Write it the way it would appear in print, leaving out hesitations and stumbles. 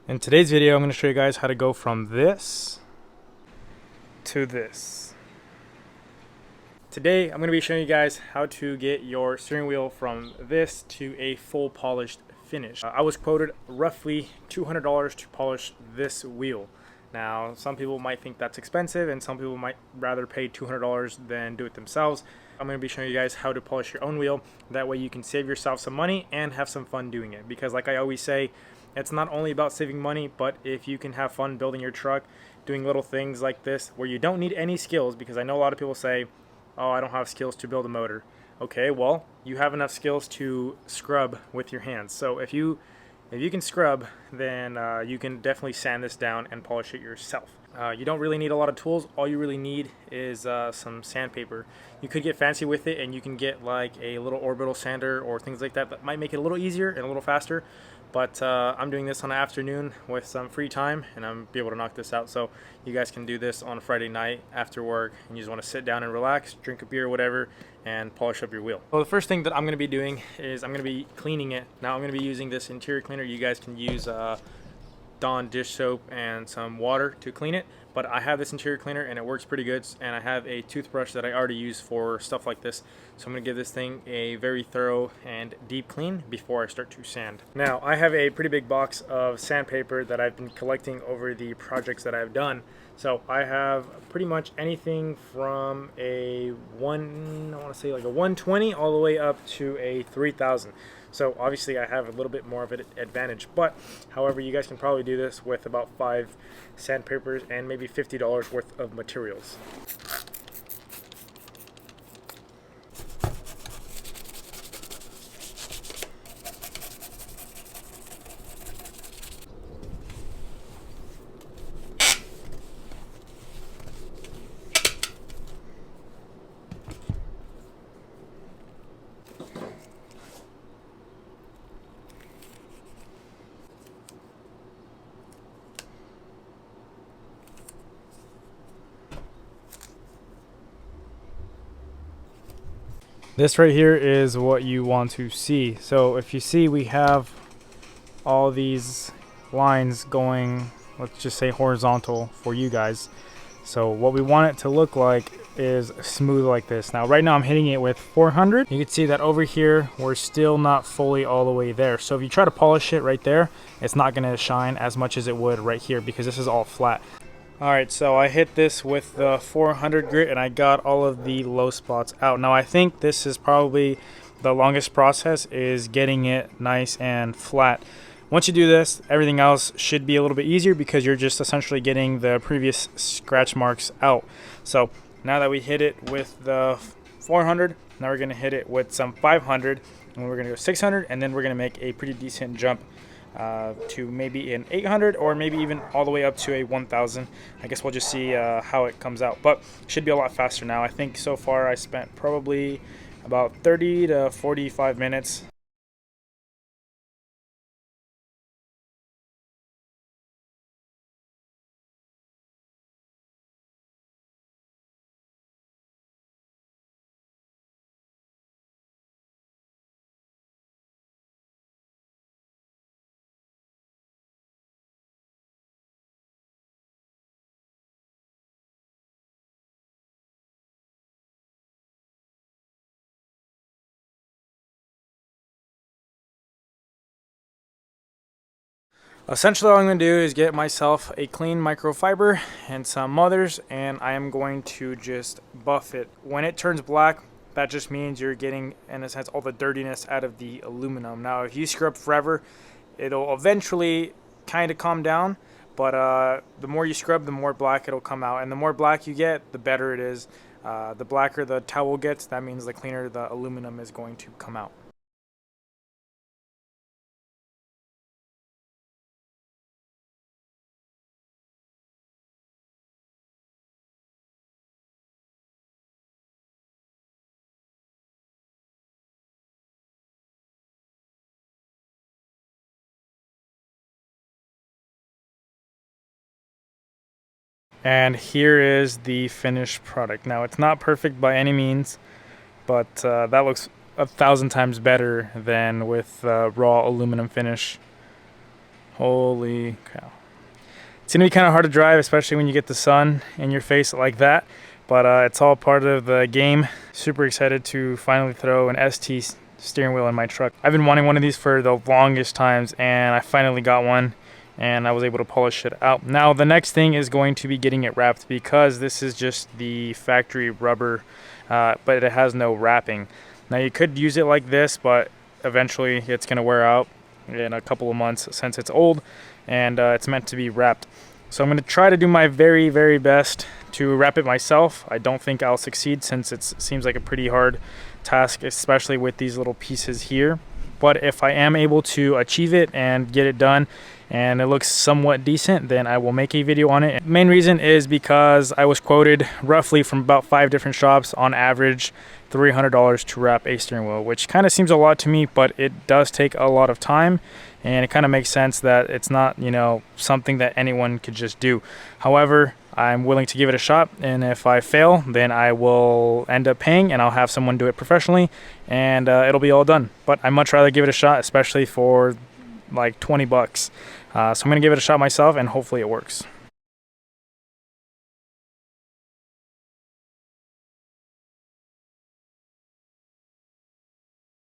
In today's video, I'm going to show you guys how to go from this to this. Today, I'm going to be showing you guys how to get your steering wheel from this to a full polished finish. I was quoted roughly $200 to polish this wheel. Now, some people might think that's expensive and some people might rather pay $200 than do it themselves. I'm going to be showing you guys how to polish your own wheel. That way you can save yourself some money and have some fun doing it. Because like I always say, it's not only about saving money, but if you can have fun building your truck, doing little things like this where you don't need any skills, because I know a lot of people say, oh, I don't have skills to build a motor. Okay, well, you have enough skills to scrub with your hands. So if you can scrub, then you can definitely sand this down and polish it yourself. You don't really need a lot of tools. All you really need is some sandpaper. You could get fancy with it and you can get like a little orbital sander or things like that might make it a little easier and a little faster. But I'm doing this on an afternoon with some free time and I'm be able to knock this out. So you guys can do this on a Friday night after work and you just want to sit down and relax, drink a beer or whatever, and polish up your wheel. So the first thing that I'm going to be doing is I'm going to be cleaning it. Now I'm going to be using this interior cleaner. You guys can use Dawn dish soap and some water to clean it, but I have this interior cleaner and it works pretty good, and I have a toothbrush that I already use for stuff like this. So I'm going to give this thing a very thorough and deep clean before I start to sand. Now I have a pretty big box of sandpaper that I've been collecting over the projects that I've done. So I have pretty much anything from I want to say like a 120 all the way up to a 3000. So obviously I have a little bit more of an advantage, but however, you guys can probably do this with about 5 sandpapers and maybe $50 worth of materials. This right here is what you want to see. So if you see, we have all these lines going, let's just say horizontal for you guys. So what we want it to look like is smooth like this. Now right now I'm hitting it with 400. You can see that over here we're still not fully all the way there. So if you try to polish it right there, it's not going to shine as much as it would right here because this is all flat. Alright, so I hit this with the 400 grit and I got all of the low spots out. Now I think this is probably the longest process, is getting it nice and flat. Once you do this, everything else should be a little bit easier because you're just essentially getting the previous scratch marks out. So now that we hit it with the 400, now we're going to hit it with some 500 and we're going to go 600, and then we're going to make a pretty decent jump to maybe an 800 or maybe even all the way up to a 1000. I guess we'll just see how it comes out, but it should be a lot faster now. I think so far I spent probably about 30 to 45 minutes. Essentially all I'm going to do is get myself a clean microfiber and some mothers, and I am going to just buff it. When it turns black, that just means you're getting, in a sense, all the dirtiness out of the aluminum. Now if you scrub forever, it'll eventually kind of calm down, but the more you scrub, the more black it'll come out, and the more black you get, the better it is. The blacker the towel gets, that means the cleaner the aluminum is going to come out. And here is the finished product. Now it's not perfect by any means, but that looks 1,000 times better than with raw aluminum finish. Holy cow. It's gonna be kind of hard to drive, especially when you get the sun in your face like that, but it's all part of the game. Super excited to finally throw an ST steering wheel in my truck. I've been wanting one of these for the longest times, and I finally got one, and I was able to polish it out. Now the next thing is going to be getting it wrapped, because this is just the factory rubber, but it has no wrapping. Now you could use it like this, but eventually it's gonna wear out in a couple of months since it's old, and it's meant to be wrapped. So I'm going to try to do my very, very best to wrap it myself. I don't think I'll succeed, since it seems like a pretty hard task, especially with these little pieces here. But if I am able to achieve it and get it done and it looks somewhat decent, then I will make a video on it. Main reason is because I was quoted roughly from about 5 different shops, on average $300 to wrap a steering wheel, which kind of seems a lot to me, but it does take a lot of time, and it kind of makes sense that it's not, you know, something that anyone could just do. However, I'm willing to give it a shot, and if I fail, then I will end up paying, and I'll have someone do it professionally, and it'll be all done. But I'd much rather give it a shot, especially for like 20 bucks. So I'm gonna give it a shot myself, and hopefully it works.